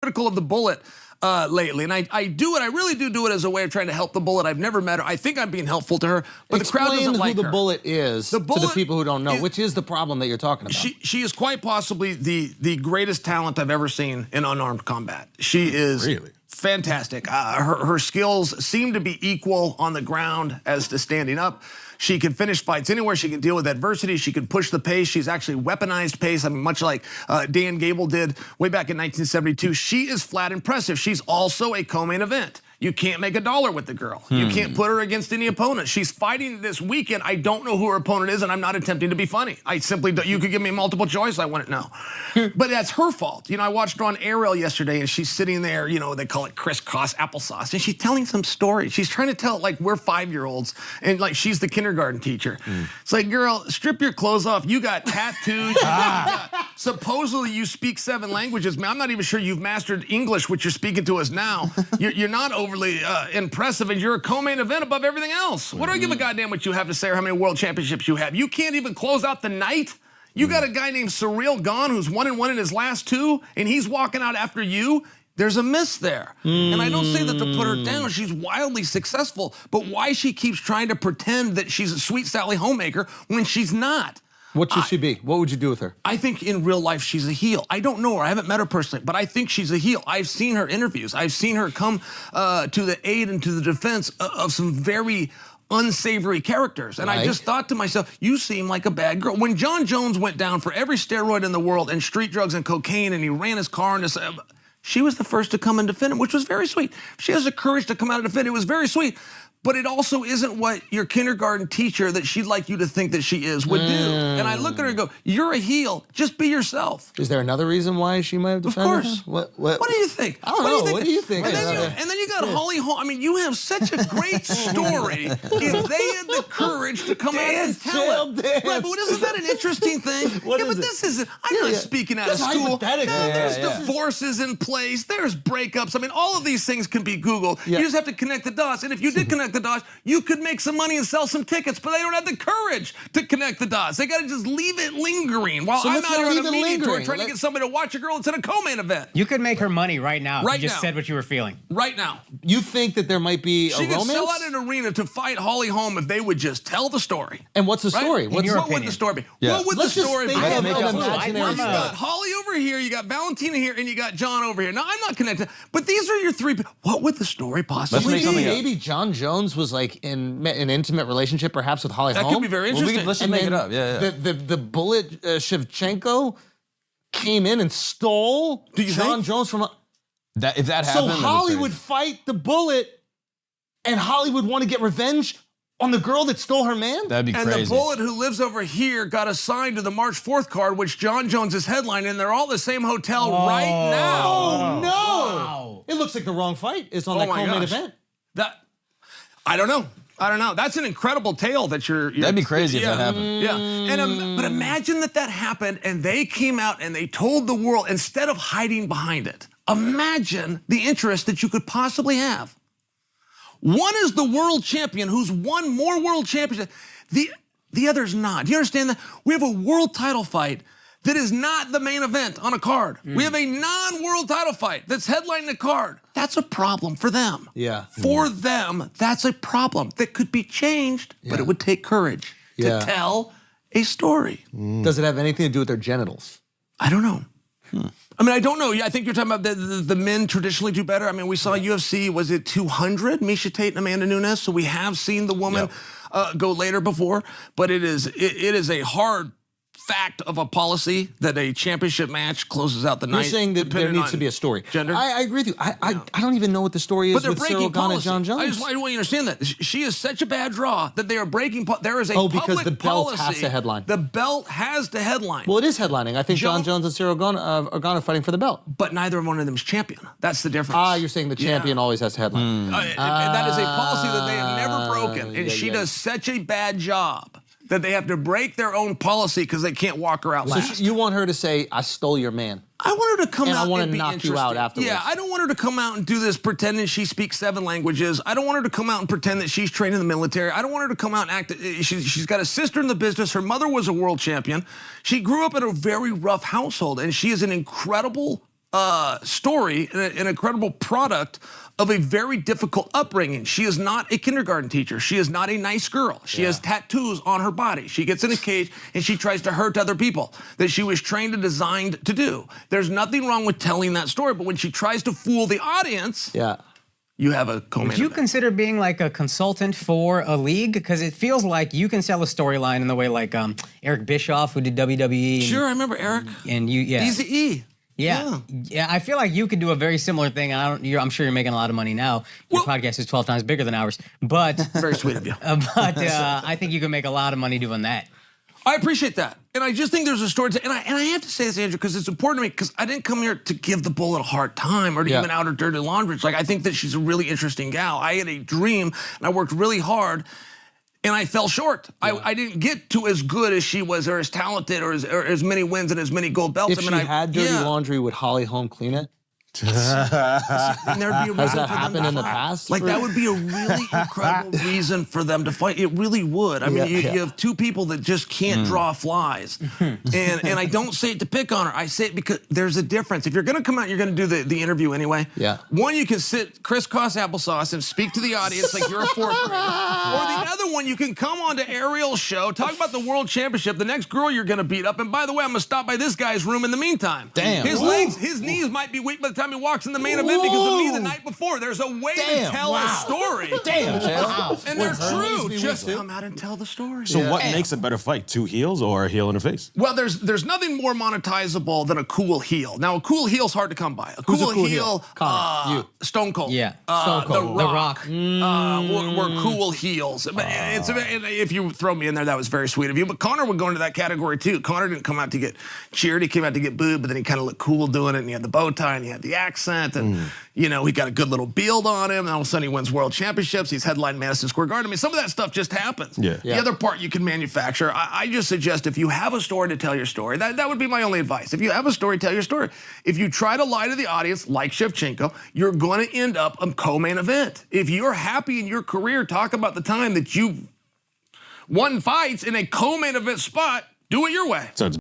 critical of the Bullet lately, and I do it. I really do it as a way of trying to help the Bullet. I've never met her. I think I'm being helpful to her, but the crowd doesn't like her. Explain who the Bullet is to the people who don't know, which is the problem that you're talking about. She is quite possibly the greatest talent I've ever seen in unarmed combat. She is fantastic. Her skills seem to be equal on the ground as to standing up. She can finish fights anywhere. She can deal with adversity. She can push the pace. She's actually weaponized pace. I mean, much like Dan Gable did way back in 1972. She is flat impressive. She's also a co-main event. You can't make $1 with the girl. You can't put her against any opponent. She's fighting this weekend. I don't know who her opponent is, and I'm not attempting to be funny. I simply don't. You could give me multiple choice, I wouldn't know. But that's her fault. You know, I watched her on Ariel yesterday, and she's sitting there, you know, they call it crisscross applesauce, and she's telling some story. She's trying to tell it like we're 5-year-olds, and like she's the kindergarten teacher. It's like, girl, strip your clothes off. You got tattoos. Supposedly you speak 7 languages. Man, I'm not even sure you've mastered English, which you're speaking to us now. You're not overly impressive, and you're a co-main event above everything else. What do I give a goddamn what you have to say or how many world championships you have? You can't even close out the night? You got a guy named Cyril Gahn who's 1-1 in his last 2, and he's walking out after you? There's a miss there. And I don't say that to put her down. She's wildly successful, but why she keeps trying to pretend that she's a sweet Sally homemaker when she's not? What should she be? What would you do with her? I think in real life she's a heel. I don't know her. I haven't met her personally, but I think she's a heel. I've seen her interviews. I've seen her come to the aid and to the defense of some very unsavory characters. And I just thought to myself, you seem like a bad girl. When John Jones went down for every steroid in the world and street drugs and cocaine, and he ran his car into... She was the first to come and defend him, which was very sweet. She has the courage to come out and defend. It was very sweet. But it also isn't what your kindergarten teacher that she'd like you to think that she is would do. And I look at her and go, you're a heel. Just be yourself. Is there another reason why she might have defended her? Of course. What do you think? I don't know. What do you think? And then you got Holly Holm. I mean, you have such a great story. If they had the courage to come out and tell it. Right, but isn't that an interesting thing? This isn't, I'm not speaking out of school. There's divorces in place. There's breakups. I mean, all of these things can be Googled. You just have to connect the dots. And if you did connect the dots, you could make some money and sell some tickets, but they don't have the courage to connect the dots. They got to just leave it lingering while I'm out here on a media tour trying to get somebody to watch a girl that's in a co-main event. You could make her money right now if you just said what you were feeling. Right now. You think that there might be a romance? She could sell out an arena to fight Holly Holm if they would just tell the story. And what's the story? What would the story be? What would the story be? You got Holly over here, you got Valentina here, and you got John over here. Now, I'm not connected, but these are your 3 people. What would the story possibly be? Maybe John Jones was like in an intimate relationship perhaps with Holly Holm. That could be very interesting. Let's just make it up. The Bullet Shevchenko came in and stole John Jones from if that happened. So Holly would fight the Bullet, and Holly would want to get revenge on the girl that stole her man? That'd be crazy. And the Bullet who lives over here got assigned to the March 4th card, which John Jones is headlining, and they're all the same hotel right now. Oh, no. Wow. It looks like the wrong fight is on that co-main event. I don't know. That's an incredible tale that you're That'd be crazy if that happened. Yeah. But imagine that happened and they came out and they told the world instead of hiding behind it. Imagine the interest that you could possibly have. One is the world champion who's won more world championships. The other's not. Do you understand that? We have a world title fight that is not the main event on a card. We have a non-world title fight that's headlining the card. That's a problem for them. Yeah. For them, that's a problem that could be changed, but it would take courage to tell a story. Does it have anything to do with their genitals? I don't know. I mean, I don't know. Yeah, I think you're talking about the men traditionally do better. I mean, we saw UFC, was it 200? Misha Tate and Amanda Nunes. So we have seen the woman go later before, but it is a hard fact of a policy that a championship match closes out the night. You're saying that there needs to be a story. Gender. I agree with you. I don't even know what the story is with Cyril Gahn and John Jones. I just want you to understand that. She is such a bad draw that they are breaking. There is a public because the belt has to headline. The belt has to headline. Well, it is headlining. I think John Jones and Cyril Gahn are fighting for the belt. But neither one of them is champion. That's the difference. You're saying the champion always has to headline. That is a policy that they have never broken. And she does such a bad job that they have to break their own policy because they can't walk her out last. So you want her to say, I stole your man. I want her to come out and be I want to knock you out afterwards. Yeah, I don't want her to come out and do this pretending she speaks 7 languages. I don't want her to come out and pretend that she's trained in the military. I don't want her to come out and act. She's got a sister in the business. Her mother was a world champion. She grew up in a very rough household, and she is an incredible story, an incredible product of a very difficult upbringing. She is not a kindergarten teacher. She is not a nice girl. She has tattoos on her body. She gets in a cage and she tries to hurt other people that she was trained and designed to do. There's nothing wrong with telling that story, but when she tries to fool the audience, you have a co-main Would you event. consider being like a consultant for a league? Because it feels like you can sell a storyline in the way like Eric Bischoff, who did WWE. Sure, I remember Eric. And you, Easy E. Yeah, I feel like you could do a very similar thing. I'm sure you're making a lot of money now. Your podcast is 12 times bigger than ours, but very sweet of you. I think you can make a lot of money doing that. I appreciate that, and I just think there's a story. And I have to say this, Andrew, because it's important to me. Because I didn't come here to give the Bullet a hard time or to even out her dirty laundry. It's like I think that she's a really interesting gal. I had a dream, and I worked really hard. And I fell short. I didn't get to as good as she was, or as talented, or as many wins and as many gold belts. If she had dirty laundry, would Holly Holm clean it? And there'd be a Has that happened in the past? Like that would be a really incredible reason for them to fight. It really would. I mean, you have two people that just can't draw flies, and I don't say it to pick on her. I say it because there's a difference. If you're going to come out, you're going to do the interview anyway. One, you can sit crisscross applesauce and speak to the audience like you're a fourth grader. Or the other one, you can come on to Ariel's show, talk about the World Championship, the next girl you're going to beat up, and by the way, I'm going to stop by this guy's room in the meantime. Damn. His legs, his knees might be weak by the time he walks in the main event because of me the night before. There's a way to tell a story. And they're true. Just come out and tell the story. So what makes a better fight? Two heels or a heel in the face? Well, there's nothing more monetizable than a cool heel. Now, a cool heel's hard to come by. A cool heel, Stone Cold. Yeah. Stone Cold. The Rock. Were cool heels. But if you throw me in there, that was very sweet of you. But Connor would go into that category too. Connor didn't come out to get cheered. He came out to get booed, but then he kind of looked cool doing it. And he had the bow tie and he had the accent. And, you know, he got a good little build on him. And all of a sudden he wins world championships. He's headlined Madison Square Garden. I mean, some of that stuff just happens. The other part you can manufacture. I just suggest if you have a story to tell your story, that would be my only advice. If you have a story, tell your story. If you try to lie to the audience like Shevchenko, you're going to end up a co-main event. If you're happy in your career, talk about the time that you won fights in a co-main event spot. Do it your way. So it's